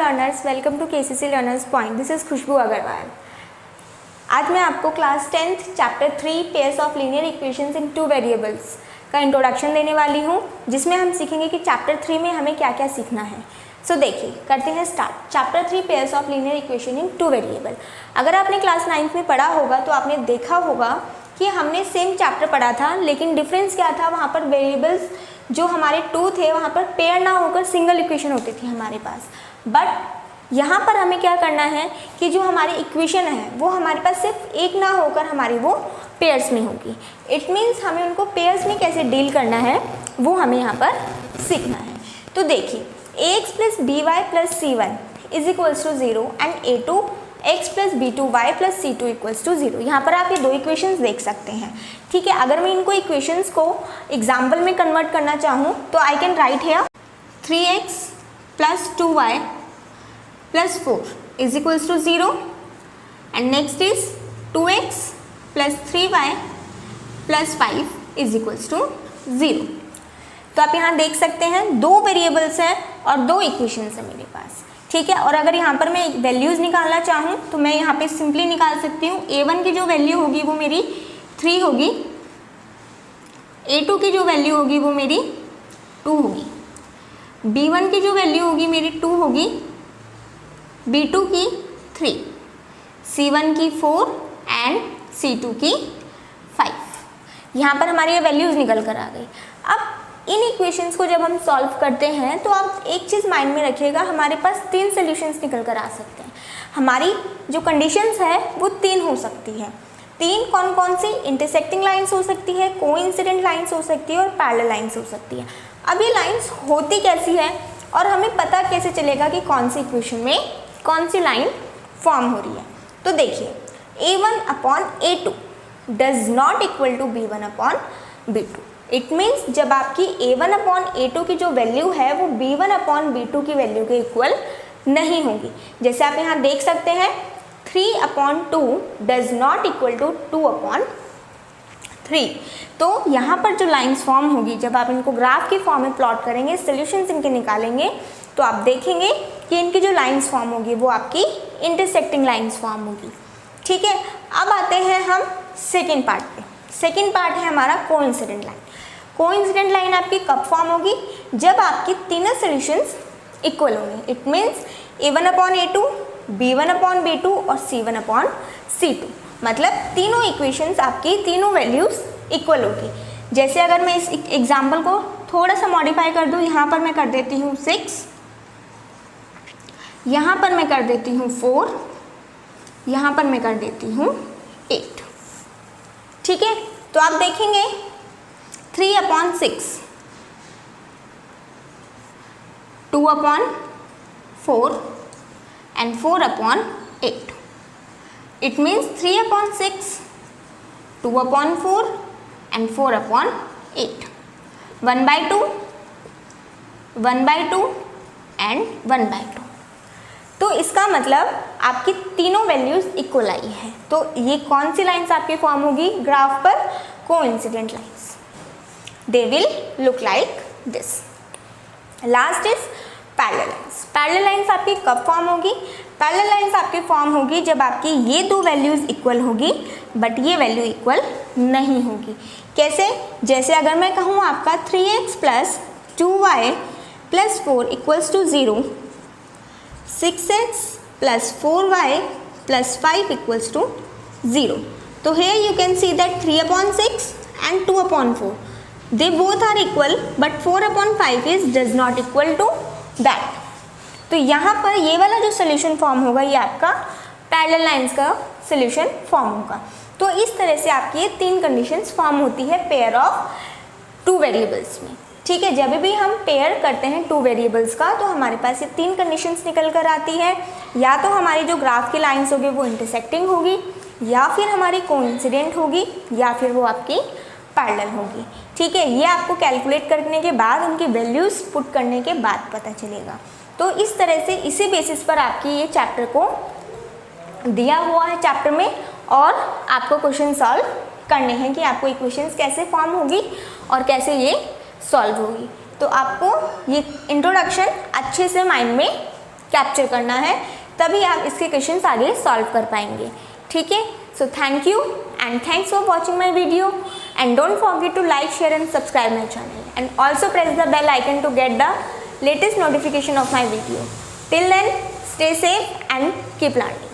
learners, welcome to KCC Learners Point. This is खुशबू अग्रवाल. आज मैं आपको class 10th chapter 3 pairs of linear equations in two variables का introduction देने वाली हूँ, जिसमें हम सीखेंगे कि चैप्टर 3 में हमें क्या क्या सीखना है. सो देखिए, करते हैं start. Chapter 3 pairs of linear equation in two variable. अगर आपने क्लास 9th में पढ़ा होगा तो आपने देखा होगा कि हमने सेम चैप्टर पढ़ा था, लेकिन डिफरेंस क्या था, वहाँ पर वेरिएबल्स जो हमारे टू थे वहाँ पर पेयर ना होकर सिंगल इक्वेशन होती थी हमारे पास. बट यहाँ पर हमें क्या करना है कि जो हमारी इक्वेशन है वो हमारे पास सिर्फ एक ना होकर हमारी वो पेयर्स में होगी. इट मीन्स हमें उनको पेयर्स में कैसे डील करना है वो हमें यहाँ पर सीखना है. तो देखिए, ax plus B Y plus C one is equals to 0 and a2 x plus B two Y plus C two equals to 0. यहाँ पर आप ये दो इक्वेशंस देख सकते हैं. ठीक है, अगर मैं इनको इक्वेशंस को एग्जाम्पल में कन्वर्ट करना चाहूँ तो I can write here 3x plus 2y plus 4 is equals to 0 and next is 2x plus 3y plus 5 is equals to 0. तो आप यहाँ देख सकते हैं दो वेरिएबल्स हैं और दो इक्वेशंस हैं मेरे पास. ठीक है, और अगर यहाँ पर मैं वैल्यूज़ निकालना चाहूँ तो मैं यहाँ पे सिंपली निकाल सकती हूँ. a1 की जो वैल्यू होगी वो मेरी 3 होगी, a2 की जो वैल्यू होगी वो मेरी 2 होगी, b1 की जो वैल्यू होगी मेरी 2 होगी, b2 की 3, c1 की 4 एंड c2 की 5. यहाँ पर हमारी ये वैल्यूज़ निकल कर आ गई. अब इन इक्वेशंस को जब हम सॉल्व करते हैं तो आप एक चीज़ माइंड में रखिएगा, हमारे पास 3 सॉल्यूशंस निकल कर आ सकते हैं. हमारी जो कंडीशंस है वो 3 हो सकती है. 3 कौन कौन सी? इंटरसेक्टिंग लाइंस हो सकती है, कोइंसिडेंट लाइंस हो सकती है और पैरेलल लाइंस हो सकती है. अब ये लाइंस होती कैसी है और हमें पता कैसे चलेगा कि कौन सी इक्वेशन में कौन सी लाइन फॉर्म हो रही है. तो देखिए, a1 upon a2 does not equal to b1 upon b2. It means जब आपकी a1 अपॉन a2 की जो वैल्यू है वो b1 अपॉन b2 की वैल्यू के इक्वल नहीं होगी. जैसे आप यहाँ देख सकते हैं 3 upon 2 does not equal to 2 upon 3. तो यहाँ पर जो लाइंस फॉर्म होगी, जब आप इनको ग्राफ की फॉर्म में प्लॉट करेंगे, सोल्यूशंस इनके निकालेंगे, तो आप देखेंगे कि इनकी जो लाइंस फॉर्म होगी वो आपकी इंटरसेक्टिंग लाइंस फॉर्म होगी. ठीक है, अब आते हैं हम सेकेंड पार्ट पे. सेकेंड पार्ट है हमारा कोइंसिडेंट लाइन. कोइंसिडेंट लाइन आपकी कब फॉर्म होगी? जब आपकी तीनों सॉल्यूशंस इक्वल होंगे. It means a1 upon a2, b1 upon b2 और c1 अपॉन c2. मतलब तीनों इक्वेशंस आपकी तीनों वैल्यूज़ इक्वल होगी. जैसे अगर मैं इस एग्जाम्पल को थोड़ा सा मॉडिफाई कर दूँ, यहाँ पर मैं कर देती हूँ 6, यहाँ पर मैं कर देती हूँ 4, यहाँ पर मैं कर देती हूँ 8. ठीक है, तो आप देखेंगे 3 upon 6, 2 upon 4 and 4 upon 8. It means 3 upon 6, 2 upon 4 and 4 upon 8. 1/2, 1/2 and 1/2. तो इसका मतलब आपकी तीनों वैल्यूज़ इक्वल आई है. तो ये कौन सी लाइन्स आपकी फॉर्म होगी ग्राफ पर? Coincident lines. They will look like this. Last is parallel lines. Parallel lines आपकी कब फॉर्म होगी? Parallel lines आपकी फॉर्म होगी जब आपकी ये दो वैल्यूज़ इक्वल होगी बट ये वैल्यू इक्वल नहीं होगी. कैसे? जैसे अगर मैं कहूँ आपका 3x plus 2y plus 4 equals to 0, 6x plus 4y plus 5 equals to 0. तो here you can see that 3 upon 6 and 2 upon 4. They both are equal but 4 upon 5 is does not equal to that. तो यहाँ पर ये वाला जो solution form होगा ये आपका पैरेलल लाइंस का सोल्यूशन फॉर्म होगा. तो इस तरह से आपकी ये 3 कंडीशंस फॉर्म होती है पेयर ऑफ 2 वेरिएबल्स में. ठीक है, जब भी हम पेयर करते हैं 2 वेरिएबल्स का तो हमारे पास ये 3 कंडीशंस निकल कर आती है. या तो हमारी जो ग्राफ की लाइन्स होगी वो इंटरसेक्टिंग होगी, या फिर हमारी कोइंसिडेंट होगी, या फिर वो आपकी पैरेलल होगी. ठीक है, ये आपको कैलकुलेट करने के बाद उनकी वैल्यूज़ पुट करने के बाद पता चलेगा. तो इस तरह से इसी बेसिस पर आपकी ये चैप्टर को दिया हुआ है चैप्टर में, और आपको क्वेश्चन सॉल्व करने हैं कि आपको इक्वेशंस कैसे फॉर्म होगी और कैसे ये सॉल्व होगी. तो आपको ये इंट्रोडक्शन अच्छे से माइंड में कैप्चर करना है, तभी आप इसके क्वेश्चंस आगे सॉल्व कर पाएंगे। ठीक है, so thank you and thanks for watching my video and don't forget to like, share and subscribe my channel and also press the bell icon to get the latest notification of my video. Till then, stay safe and keep learning.